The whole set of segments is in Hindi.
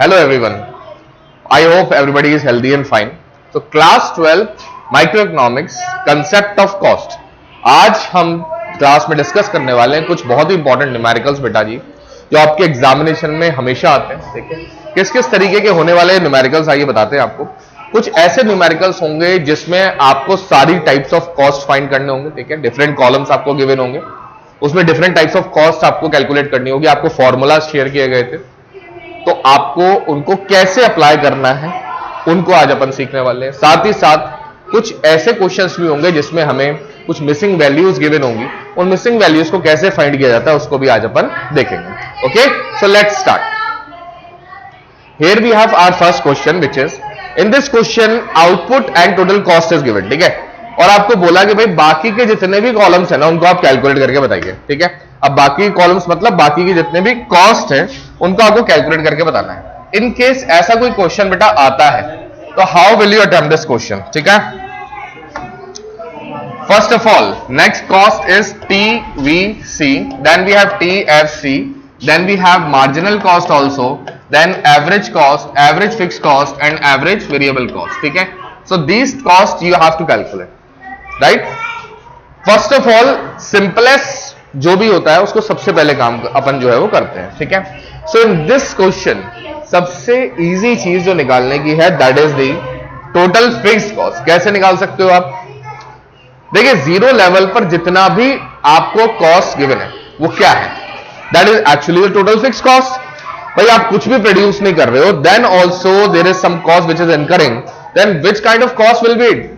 Hello everyone. I hope everybody is healthy and fine. So class 12 microeconomics concept of cost. आज हम क्लास में डिस्कस करने वाले हैं कुछ बहुत ही इंपॉर्टेंट न्यूमेरिकल्स बेटा जी, जो आपके एग्जामिनेशन में हमेशा आते हैं. ठीक है, किस किस तरीके के होने वाले न्यूमेरिकल्स आइए बताते हैं आपको. कुछ ऐसे न्यूमेरिकल्स होंगे जिसमें आपको सारी टाइप्स ऑफ कॉस्ट फाइंड करने होंगे. ठीक है, डिफरेंट कॉलम्स आपको गिवन होंगे, उसमें डिफरेंट टाइप्स ऑफ कॉस्ट आपको कैलकुलेट करनी होगी. आपको फॉर्मूला शेयर किए गए थे, तो आपको उनको कैसे अप्लाई करना है उनको आज अपन सीखने वाले हैं. साथ ही साथ कुछ ऐसे क्वेश्चंस भी होंगे जिसमें हमें कुछ मिसिंग वैल्यूज गिवन होंगी, उन मिसिंग वैल्यूज को कैसे फाइंड किया जाता है उसको भी आज अपन देखेंगे. Okay, so let's start. Here we have our first question which is, in this question output and total cost is given. ठीक है, और आपको बोला कि भाई बाकी के जितने भी कॉलम्स है ना उनको आप कैलकुलेट करके बताइए. ठीक है, अब बाकी कॉलम्स मतलब बाकी के जितने भी कॉस्ट है उनको आपको कैलकुलेट करके बताना है. इन केस ऐसा कोई क्वेश्चन बेटा आता है तो how will you attempt this question. ठीक है, first of all next cost is TVC, then we have TFC, then we have marginal cost also, then average cost, average fix cost and average variable cost. ठीक है, so these cost you have to calculate. Right, first of all simplest जो भी होता है उसको सबसे पहले काम अपन जो है वो करते हैं. ठीक है, सो इन दिस क्वेश्चन सबसे इजी चीज जो निकालने की है that is the total fixed cost. कैसे निकाल सकते हो आप? देखिए, जीरो लेवल पर जितना भी आपको कॉस्ट गिवन है वो क्या है, that is actually the total fixed cost. भाई आप कुछ भी प्रोड्यूस नहीं कर रहे हो, then also there is some cost which is incurring, then which kind of cost will be it?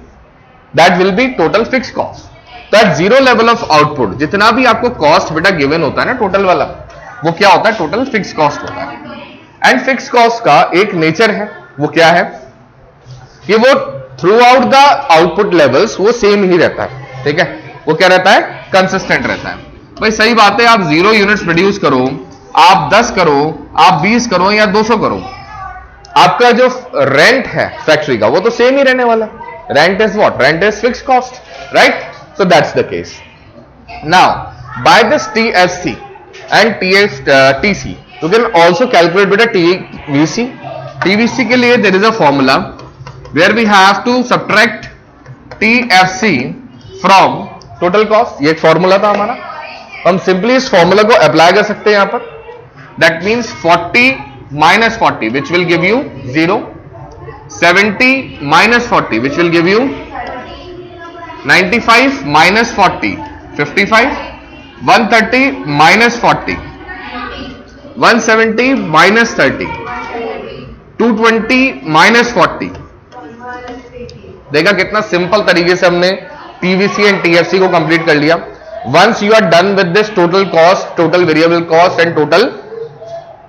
That will be total fixed cost. तो at zero level of output जितना भी आपको कॉस्ट बेटा गिवन होता है ना टोटल वाला, वो क्या होता है? टोटल फिक्स कॉस्ट होता है. एंड फिक्स कॉस्ट का एक नेचर है, वो क्या है कि वो through out the output levels वो सेम ही रहता है. ठीक है, वो क्या रहता है? कंसिस्टेंट रहता है. भाई सही बात है, आप 0 यूनिट्स प्रोड्यूस करो, आप 10 करो, आप 20 करो या 200 करो, आपका जो रेंट है फैक्ट्री का वो तो सेम ही रहने वाला. Rent is what? Rent is fix cost. Right, so that's the case. Now by this TFC and TC you can also calculate better TVC. TVC के लिए there is a formula where we have to subtract TFC from total cost. ये एक फॉर्मूला था हमारा, हम सिंपली इस फॉर्मूला को अप्लाई कर सकते हैं यहां पर. That means 40 minus 40 which will give you 0, 70 minus 40 which will give you 95 minus 40 55, 130 minus 40 170 minus 30, 220 minus 40. देखा कितना सिंपल तरीके से हमने TVC एंड TFC को कंप्लीट कर लिया. Once you are done with this total cost, total variable cost and total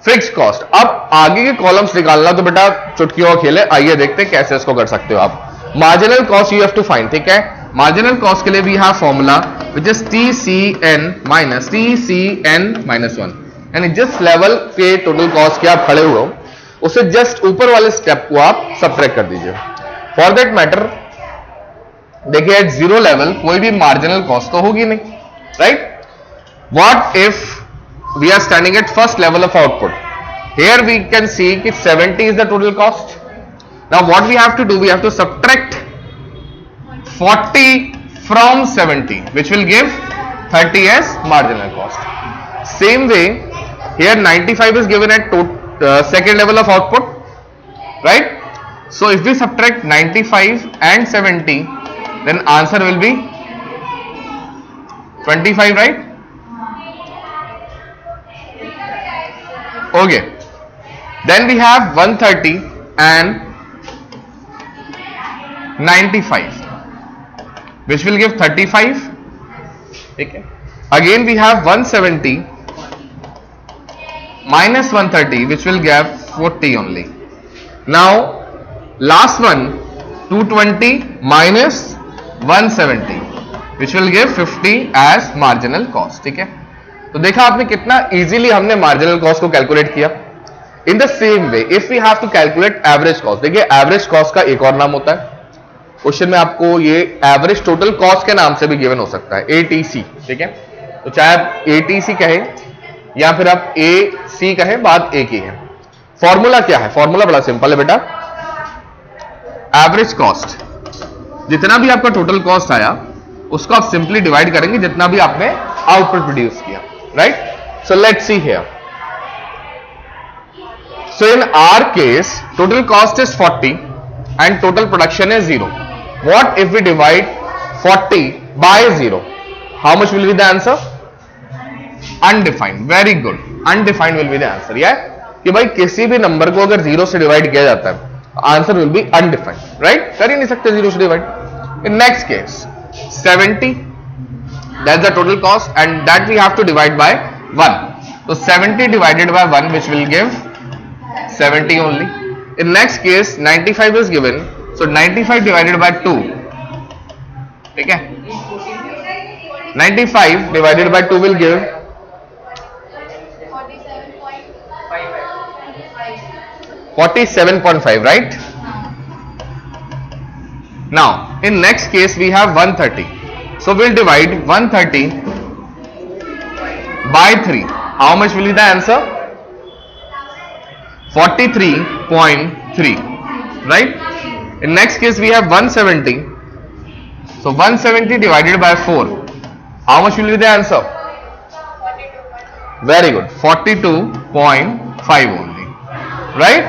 fix cost, अब आगे के कॉलम्स निकालना तो बेटा चुटकियों खेले. आइए देखते हैं कैसे इसको कर सकते हो आप. Marginal cost you have to find. ठीक है, मार्जिनल कॉस्ट के लिए we have formula which is TCN -1, यानी जिस लेवल पे टोटल कॉस्ट के आप खड़े हुए हो उससे जस्ट ऊपर वाले स्टेप को आप सब्ट्रैक्ट कर दीजिए. फॉर दैट मैटर देखिए, एट जीरो लेवल कोई भी मार्जिनल कॉस्ट तो होगी नहीं. Right, what if we are standing at first level of output? Here we can see कि 70 is the total cost. Now what we have to do? We have to subtract 40 from 70 which will give 30 as marginal cost. Same way here 95 is given at second level of output. Right, so if we subtract 95 and 70 then answer will be 25. Right, okay, then we have 130 and 95 which will give 35. Okay, again we have 170 minus 130 which will give 40 only. Now last one 220 minus 170 which will give 50 as marginal cost. ठीक है, तो देखा आपने कितना इजीली हमने मार्जिनल कॉस्ट को कैलकुलेट किया. In the same way if we have to calculate average cost, देखिए एवरेज कॉस्ट का एक और नाम होता है. क्वेश्चन में आपको ये एवरेज टोटल कॉस्ट के नाम से भी गिवन हो सकता है, ATC. ठीक है, तो चाहे आप ATC कहे या फिर आप AC कहे, बात एक ही है. फॉर्मूला क्या है? फॉर्मूला बड़ा सिंपल है बेटा, एवरेज कॉस्ट, जितना भी आपका टोटल कॉस्ट आया उसको आप सिंपली डिवाइड करेंगे जितना भी आपने आउटपुट प्रोड्यूस किया, right? So let's see here. So in our case, total cost is 40 and total production is 0. What if we divide 40 by 0? How much will be the answer? Undefined. Very good. Undefined will be the answer. Yeah? कि भाई किसी भी नंबर को अगर 0 से डिवाइड किया जाता है, answer will be undefined. Right? कर ही नहीं सकते 0 से divide. In next case, 70. That's the total cost and that we have to divide by 1. So 70 divided by 1 which will give 70 only. In next case 95 is given, so 95 divided by 2, ठीक है? 95 divided by 2 will give 47.5, right? Now in next case we have 130, so we'll divide 130 by 3. How much will be the answer? 43.3, right? In next case we have 170, so 170 divided by 4, how much will be the answer? Very good, 42.5 only, right?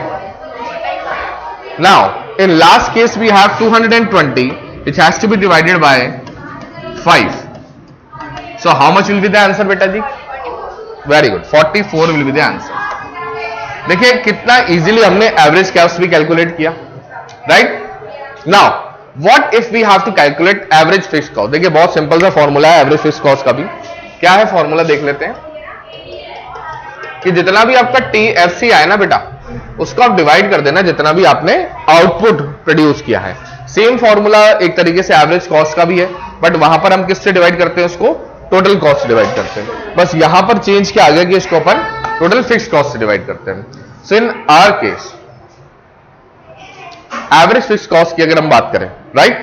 Now in last case we have 220 which has to be divided by 5, so how much will be the answer beta ji? Very good, 44 will be the answer. देखिए कितना इजीली हमने एवरेज कॉस्ट भी कैलकुलेट किया, right? Now what if we have to calculate average fixed cost? देखिए बहुत सिंपल सा फॉर्मूला है एवरेज फिक्स्ड कॉस्ट का भी. क्या है फॉर्मूला देख लेते हैं कि जितना भी आपका TFC आए ना बेटा, उसको आप डिवाइड कर देना जितना भी आपने आउटपुट प्रोड्यूस किया है. सेम फॉर्मूला एक तरीके से एवरेज कॉस्ट का भी है, बट वहां पर हम किससे डिवाइड करते हैं? उसको टोटल कॉस्ट से डिवाइड करते हैं. बस यहां पर चेंज किया गया कि इसको अपन टोटल फिक्स्ड कॉस्ट से डिवाइड करते हैं. So in our case average fixed cost की अगर हम बात करें, राइट,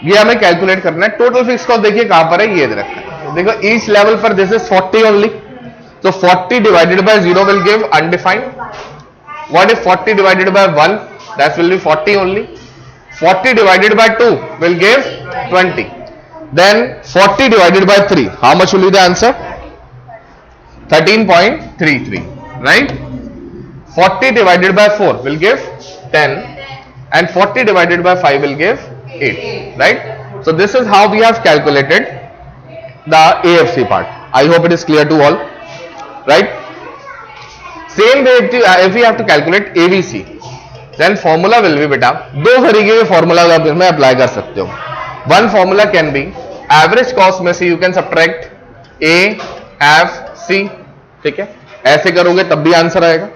ये हमें कैलकुलेट करना है. टोटल फिक्स्ड कॉस्ट देखिए कहां पर है, ये रखना है. देखो ईच लेवल पर दिस इज 40 ओनली, तो 40 divided by 0 will give undefined. What if 40 divided by 1? That will B 40 only. 40 divided by 2 will give 20. Then 40 divided by 3, how much will be the answer? 13.33, right? 40 divided by 4 will give 10 and 40 divided by 5 will give 8, right? So this is how we have calculated the AFC part. I hope it is clear to all, right? Same way if we have to calculate ABC, then formula will be beta, दो तरीके के फॉर्मूला आप इसमें अप्लाई कर सकते हो. One formula can be average cost में से यू कैन सब्ट्रैक्ट AFC, ठीक है? ऐसे करोगे तब भी आंसर आएगा.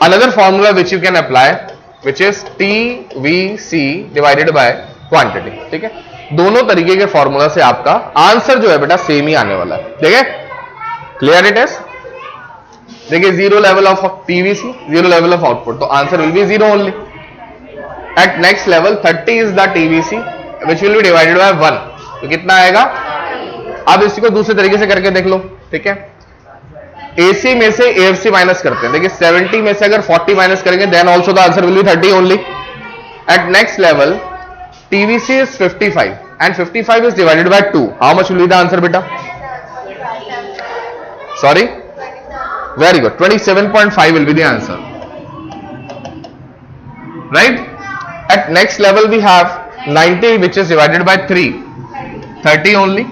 Another formula which you can apply which is TVC divided by quantity, ठीक है? दोनों तरीके के फॉर्मूला से आपका आंसर जो है बेटा सेम ही आने वाला है, ठीक है? Clear it is? देखिए zero level of TVC, zero level of output, तो answer will be 0 only. At next level 30 is the TVC which will be divided by 1, तो कितना आएगा? अब इसको दूसरे तरीके से करके देख लो, ठीक है? AC में से AFC माइनस करते हैं. देखिए 70 में से अगर 40 माइनस करेंगे then also the answer will be 30 only. At next level TVC is 55 and 55 is divided by 2, how much will be the answer बेटा? Sorry, very good, 27.5 will be the answer, right? At next level we have 90 which is divided by 3, 30 only.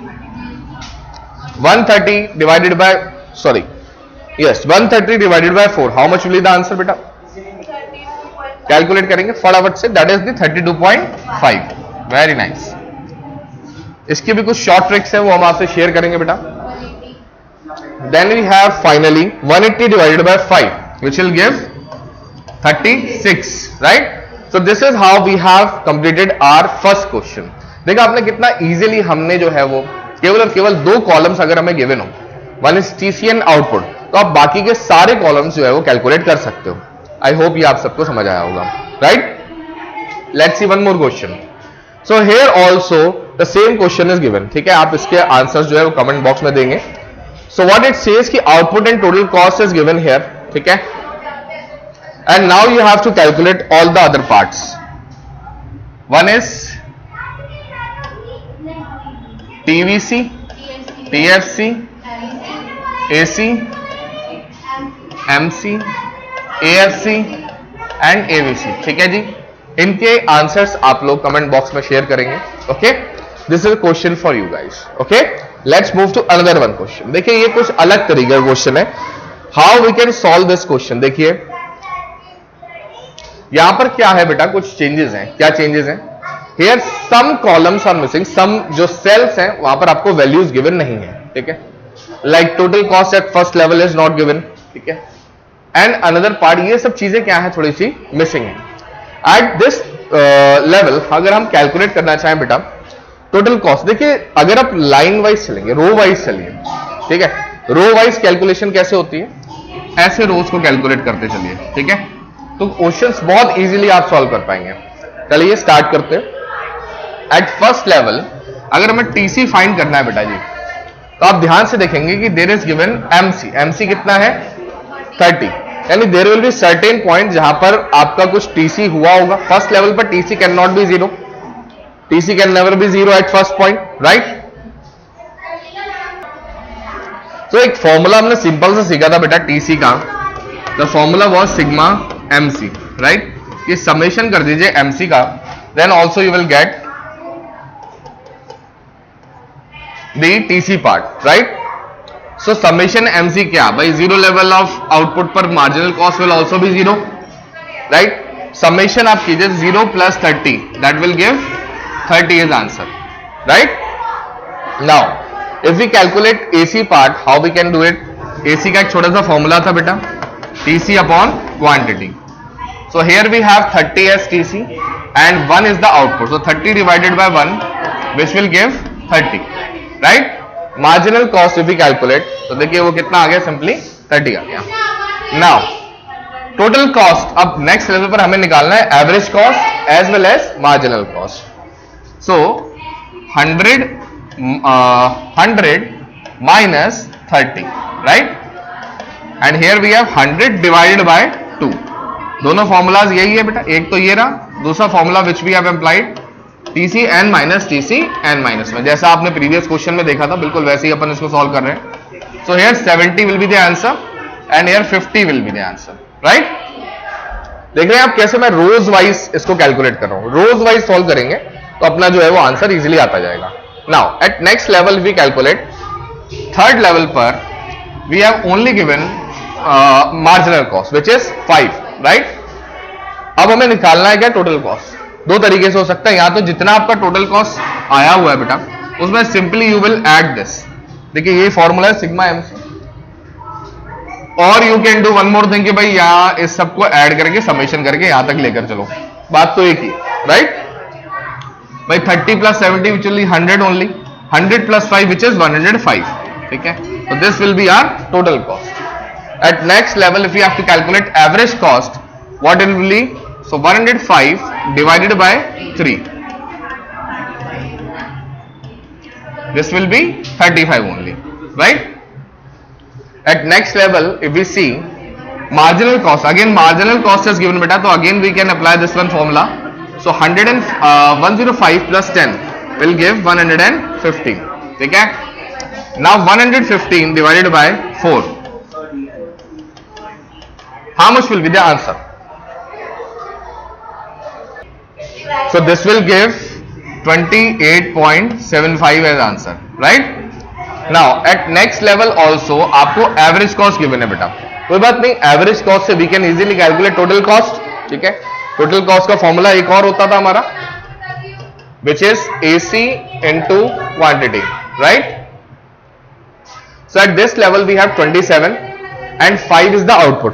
130 divided by, sorry, yes, 130 divided by 4, how much will be the answer बेटा? कैलकुलेट करेंगे फटाफट से, that is the 32.5. Very nice. इसकी भी कुछ शॉर्ट ट्रिक्स है वो हम आपसे शेयर करेंगे बेटा. Then we have finally 180 divided by 5 which will give 36, right? So this is how we have completed our first question. देखा आपने कितना इजीली हमने जो है वो केवल और केवल दो कॉलम्स अगर हमें गिवन हो, वन इज TC आउटपुट, तो आप बाकी के सारे कॉलम्स जो है वो कैलकुलेट कर सकते हो. आई होप ये आप सबको समझ आया होगा, right? Let's see one more question. So here also the same question is given, ठीक है? आप इसके आंसर्स जो है वो कमेंट बॉक्स में देंगे. सो व्हाट इट सेज कि output and total cost is given here, ठीक है? and now you have to calculate all the other parts. One is TVC, TFC, AC, MC, AFC and AVC. ठीक है जी, इनके आंसर्स आप लोग कमेंट बॉक्स में शेयर करेंगे. Okay, this is a question for you guys. Okay, let's move to another one question. देखिए ये कुछ अलग तरीके का क्वेश्चन है. How we can solve this question. देखिए यहां पर क्या है बेटा, कुछ चेंजेस हैं. क्या चेंजेस हैं? Here some columns are missing, some जो सेल्स हैं वहां पर आपको वैल्यूज गिवन नहीं है. ठीक है, like total cost eight first level is not given. ठीक है, एंड अनदर पार्ट, ये सब चीजें क्या है, थोड़ी सी मिसिंग है. एट दिस लेवल अगर हम कैलकुलेट करना चाहें बेटा टोटल कॉस्ट, देखिए अगर आप लाइन वाइज चलेंगे, रो वाइज चलिए. ठीक है, रो वाइज कैलकुलेशन कैसे होती है, ऐसे रोज को कैलकुलेट करते चलिए. ठीक है, तो क्वेश्चंस बहुत इजीली आप सॉल्व कर पाएंगे. चलिए स्टार्ट करते हैं. एट फर्स्ट लेवल अगर हमें टीसी फाइंड करना है बेटा जी, तो आप ध्यान से देखेंगे कि there is given MC. MC कितना है? 30. यानी there will be certain point जहां पर आपका कुछ टीसी हुआ होगा. फर्स्ट लेवल पर TC can not be zero. TC can never be zero at first point, right. तो एक फॉर्मूला हमने सिंपल से सीखा था बेटा टीसी का. The formula was sigma MC, right. ये समेशन कर दीजिए एमसी का, then also you will get the TC part, right. So summation MC क्या भाई, जीरो लेवल ऑफ आउटपुट पर marginal cost will also be zero, right. Summation आप कीजिए 0 + 30, that will give 30 is answer, right. Now if we calculate AC part, how we can do it. AC का एक छोटा सा फॉर्मूला था बेटा, TC upon quantity. So here we have 30 as TC and 1 is the output. So 30 divided by 1 which will give 30, right. Marginal cost if we calculate, तो देखिए वो कितना आ गया, सिंपली 30 आ गया. नाउ टोटल कॉस्ट, अब नेक्स्ट लेवल पर हमें निकालना है average cost as well as marginal cost. So 100 minus 30, right. And here we have 100 divided by 2. दोनों फॉर्मूलाज यही है बेटा, एक तो ये रहा, दूसरा formula which we have employed TC N minus TC N minus में, जैसा आपने प्रीवियस क्वेश्चन में देखा था, बिल्कुल वैसे ही अपन इसको सॉल्व कर रहे हैं. So here 70 will be the answer and here 50 will be the answer, right. देख रहे हैं आप कैसे मैं रोज वाइज इसको कैलकुलेट कर रहा हूं. रोज वाइज सॉल्व करेंगे तो अपना जो है वो आंसर इजीली आता जाएगा. Now at next level we calculate. Third level पर we have only given marginal cost which is 5, right. अब हमें निकालना है क्या टोटल कॉस्ट. दो तरीके से हो सकता है, या तो जितना आपका टोटल कॉस्ट आया हुआ है बेटा उसमें simply you will add this. देखिए ये फॉर्मूला है सिग्मा एमसी, और you can do one more thing कि भाई यहां इस सबको ऐड करके समेशन करके यहां तक लेकर चलो. बात तो एक ही, राइट. भाई 30 + 70 which will be 100 only. 100 + 5 which is 105. ठीक है, तो this will be our total cost. At next level if you have to calculate average cost, what it will be. So 105 divided by 3. This will be 35 only, right? At next level, if we see marginal cost, again marginal cost is given beta, so again we can apply this one formula. So 105 plus 10 will give 115. ठीक है? Now 115 divided by 4. How much will be the answer? So this will give 28.75 as answer, right. Now at next level also आपको एवरेज कॉस्ट गिवन है बेटा, कोई बात नहीं. एवरेज कॉस्ट से we can easily calculate total cost. ठीक है, टोटल कॉस्ट का फॉर्मूला एक और होता था हमारा, which is AC into quantity, right. So at this level we have 27 and 5 is the output.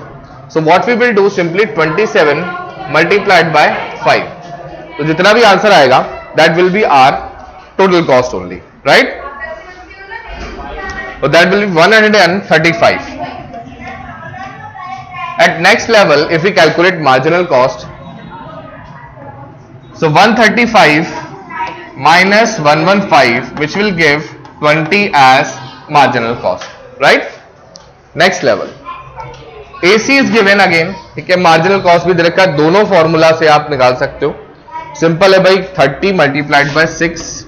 So what we will do, simply 27 multiplied by 5. तो जितना भी आंसर आएगा that will be our total cost only, right. तो that will be 135. At next level if we calculate marginal cost, so 135 minus 115 which will give 20 as marginal cost, right. Next level AC is given again, ठीक है, मार्जिनल कॉस्ट भी दे रखा है, दोनों फॉर्मूला से आप निकाल सकते हो, सिंपल है भाई, 30 multiplied by 6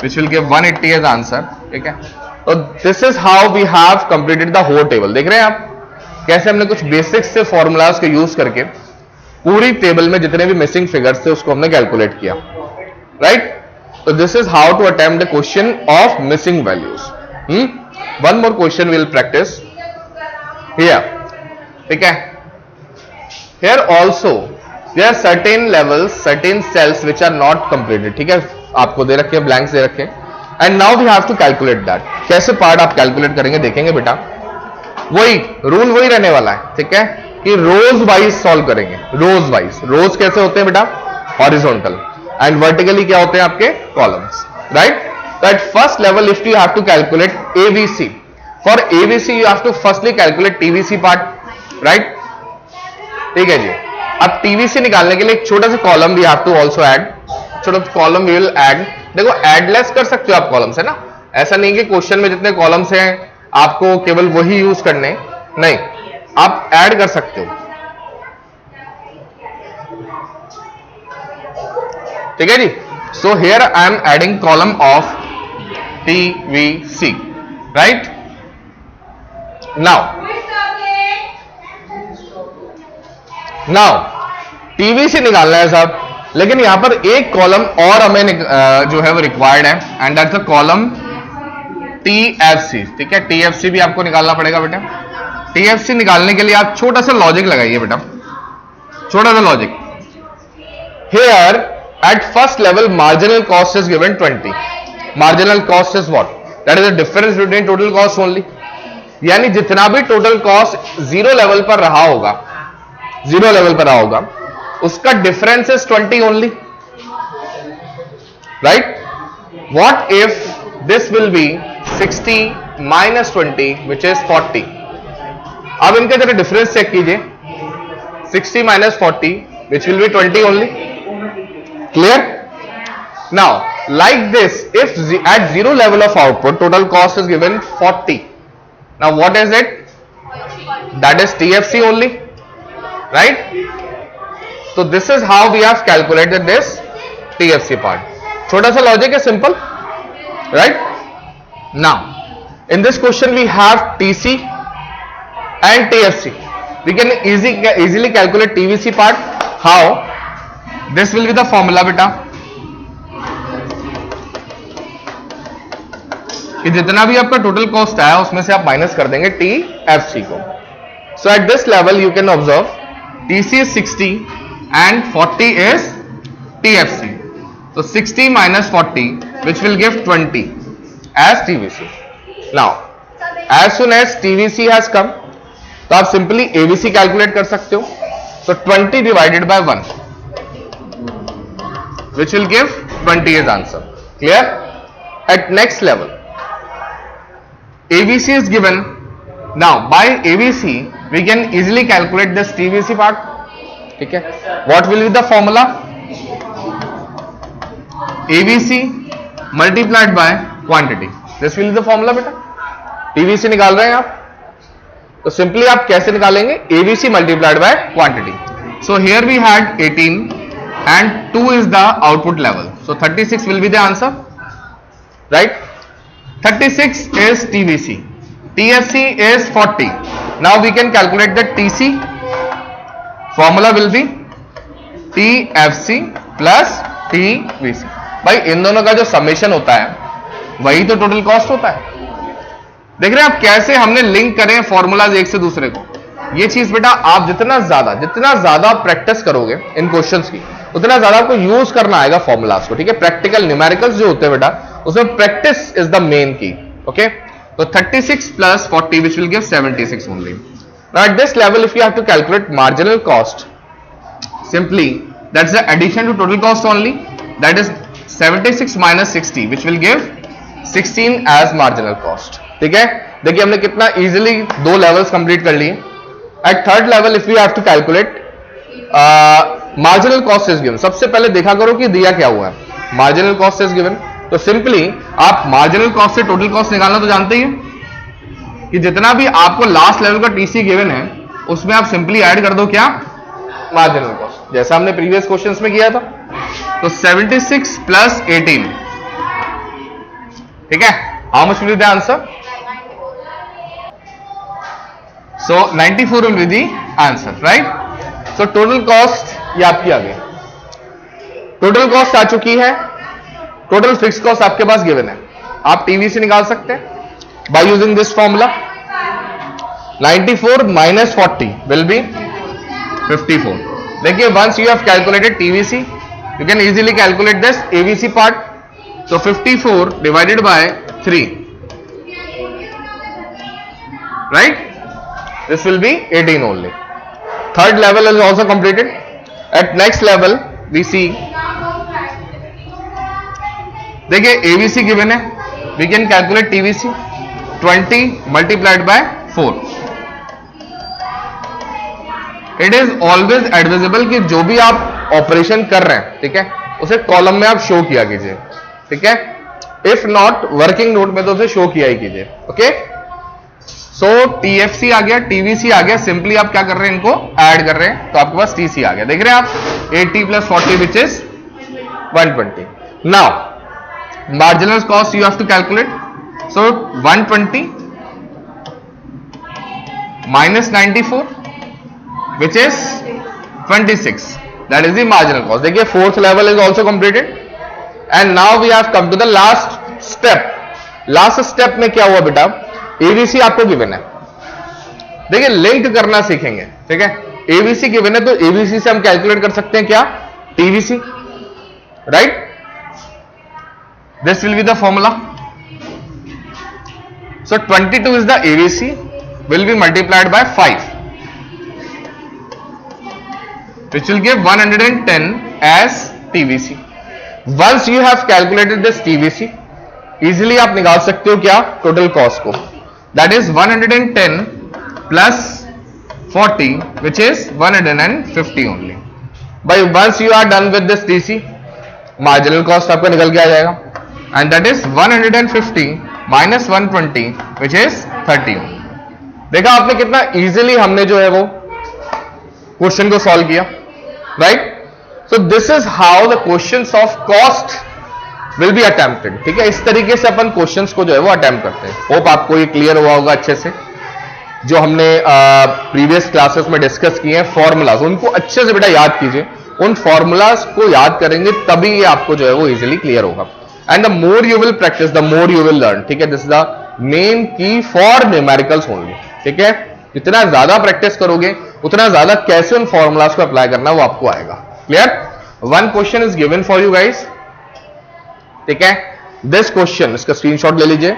which will give 180 as answer, ठीक है। तो this is how we have completed the whole table. देख रहे हैं आप कैसे हमने कुछ बेसिक्स से फॉर्मूलाज को यूज करके पूरी टेबल में जितने भी मिसिंग फिगर्स थे उसको हमने कैलकुलेट किया, राइट। तो this is how to attempt the question of missing values. One more question will practice here, ठीक है। Here also there are certain levels, certain cells which are not completed, ठीक है, आपको दे रखे हैं, ब्लैंक्स दे रखे हैं, and now we have to calculate that. कैसे पार्ट आप कैलकुलेट करेंगे देखेंगे बेटा, वही रूल वही रहने वाला है, ठीक है, कि रोज वाइज सॉल्व करेंगे, रोज वाइज। रोज कैसे होते हैं बेटा, हॉरिजॉन्टल, एंड वर्टिकली क्या होते हैं आपके कॉलम्स, राइट। तो at first level if you have to calculate ABC, for ABC you have to firstly calculate TVC part, right, ठीक है जी। अब TVC निकालने के लिए एक छोटा सा column we have to also add, छोटा कॉलम वी विल ऐड। देखो एडलेस कर सकते हो आप कॉलम्स, है ना, ऐसा नहीं कि क्वेश्चन में जितने कॉलम्स हैं आपको केवल वही यूज करने, नहीं, आप ऐड कर सकते हो, ठीक है जी। So here I am adding column of TVC, right. Now TVC निकालना है साहब, लेकिन यहां पर एक कॉलम और हमें जो है वो रिक्वायर्ड है, and that's the column TFC, ठीक है। TFC भी आपको निकालना पड़ेगा बेटा। TFC निकालने के लिए आप छोटा सा लॉजिक लगाइए बेटा, छोटा सा logic. Here eight first level marginal cost is given 20। Marginal cost is what, that is the difference between total cost only, यानी जितना भी टोटल कॉस्ट जीरो लेवल पर रहा होगा, जीरो लेवल पर रहा होगा, उसका difference is 20 only, right. What if this will B 60 minus 20 which is 40। अब इनका जरा डिफरेंस चेक कीजिए, 60 minus 40 which will be 20 only, clear। now like this, if at zero level of output total cost is given 40, now what is it, that is TFC only, right। so this is how we have calculated this TFC part। छोटा सा लॉजिक है, simple, right। now in this question we have TC and TFC, we can easily calculate TVC part। how, this will be the formula beta, कि जितना भी आपका टोटल कॉस्ट आया उसमें से आप माइनस कर देंगे TFC को। so at this level you can observe TC is 60 and 40 is TFC, so 60 minus 40 which will give 20 as TVC। now as soon as TVC has come, तो आप सिंपली ABC कैलकुलेट कर सकते हो, so 20 divided by 1 which will give 20 as answer, clear। at next level ABC is given, now by ABC we can easily calculate this TVC part, ठीक है। what will be the formula, ABC multiplied by quantity, this will be the formula बेटा। TVC निकाल रहे हैं आप, तो सिंपली आप कैसे निकालेंगे, ABC multiplied by quantity। so here we had 18 and 2 is the output level, so 36 will be the answer, right। 36 is TVC, TFC is 40। now we can calculate the TC, formula will be TFC plus TVC। भाई इन दोनों का जो समेशन होता है वही तो टोटल कॉस्ट होता है। देख रहे हैं आप कैसे हमने लिंक करें फॉर्मूलाज एक से दूसरे को। ये चीज बेटा आप जितना ज्यादा प्रैक्टिस करोगे इन क्वेश्चंस की, उतना ज्यादा आपको यूज करना आएगा फॉर्मूलाज को, ठीक है। प्रैक्टिकल न्यूमेरिकल्स जो होते हैं बेटा उसमें प्रैक्टिस इज द मेन की, ओके। तो 36 plus 40 which will give 76 only। now at this level if you have to calculate marginal cost, simply that's the addition to total cost only, that is 76 minus 60 which will give 16 as marginal cost, ठीक है। देखिए हमने कितना इजीली दो लेवल्स कंप्लीट कर लिए। At third level if you have to calculate marginal cost is given, सबसे पहले देखा करो कि दिया क्या हुआ है, मार्जिनल कॉस्ट इज गिवन। तो सिंपली आप मार्जिनल कॉस्ट से टोटल कॉस्ट निकालना तो जानते ही हैं, कि जितना भी आपको लास्ट लेवल का टीसी गिवन है उसमें आप सिंपली ऐड कर दो क्या, मार्जिनल कॉस्ट, जैसा हमने प्रीवियस क्वेश्चंस में किया था। तो 76 प्लस 18, ठीक है, how much will be the answer? So 94 will be the answer, right? So total cost ये आपकी आ गई, टोटल कॉस्ट आ चुकी है, टोटल फिक्स कॉस्ट आपके पास गिवन है, आप टीवी से निकाल सकते हैं by using this formula. 94 minus 40 will be 54. देखिए once you have calculated TVC, you can easily calculate this ABC part. So 54 divided by 3, right? This will be 18 only. Third level is also completed. At next level we see, देखिए ABC given है, we can calculate TVC 20 multiplied by 4. It is always advisable कि जो भी आप ऑपरेशन कर रहे हैं, ठीक है, उसे कॉलम में आप शो किया कीजिए, ठीक है, इफ नॉट वर्किंग नोट में तो उसे शो किया ही कीजिए, ओके। सो टीएफसी आ गया, टीवीसी आ गया, सिंपली आप क्या कर रहे हैं, इनको ऐड कर रहे हैं, तो आपके पास टीसी आ गया, देख रहे हैं आप, 80 plus 40 which is 120. Now marginal cost you have to calculate, so 120 minus 94 which is 26, that is the marginal cost. देखिए fourth level is also completed and now we have come to the last step. Last step में क्या हुआ बेटा, एबीसी आपको गिवन है, देखिए लिंक करना सीखेंगे, ठीक है, एबीसी गिवन है तो एबीसी से हम कैलकुलेट कर सकते हैं क्या, TVC, right? This will be the formula. So 22 is the ABC, will be multiplied by 5 which will give 110 as TVC. Once you have calculated this TVC, easily आप निकाल सकते हो क्या, टोटल कॉस्ट को, that is 110 plus 40 which is 150 only. By once you are done with this TC, marginal cost आपका निकल के आ जाएगा and that is 150 minus 120 which is 30 only. देखा आपने कितना इजीली हमने जो है वो क्वेश्चन को सॉल्व किया, right? So this is how the questions of cost will B attempted, ठीक है, इस तरीके से अपन क्वेश्चंस को जो है वो अटेम्प्ट करते हैं। होप आपको ये क्लियर हुआ होगा अच्छे से, जो हमने प्रीवियस क्लासेस में डिस्कस किए हैं फॉर्मूलाज, उनको अच्छे से बेटा याद कीजिए, उन फॉर्मूलाज को याद करेंगे तभी ये आपको जो है वो इजीली क्लियर होगा। And the more you will practice the more you will learn, ठीक है, दिस इज द मेन की फॉर न्यूमेरिकल्स ओनली, ठीक है, जितना ज्यादा प्रैक्टिस करोगे उतना ज्यादा कैसे उन फॉर्मूलाज को अप्लाई करना वो आपको आएगा। Clear? One question is given for you guys, ठीक है, दिस क्वेश्चन, इसका स्क्रीनशॉट ले लीजिए,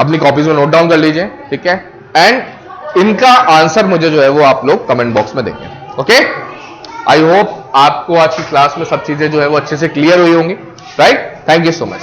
अपनी कॉपीज में नोट डाउन कर लीजिए, ठीक है, एंड इनका आंसर मुझे जो है वो आप लोग कमेंट बॉक्स में देंगे, ओके। आई होप आपको आज की क्लास में सब चीजें जो है वो अच्छे से क्लियर हुई होंगी, right? Thank you so much.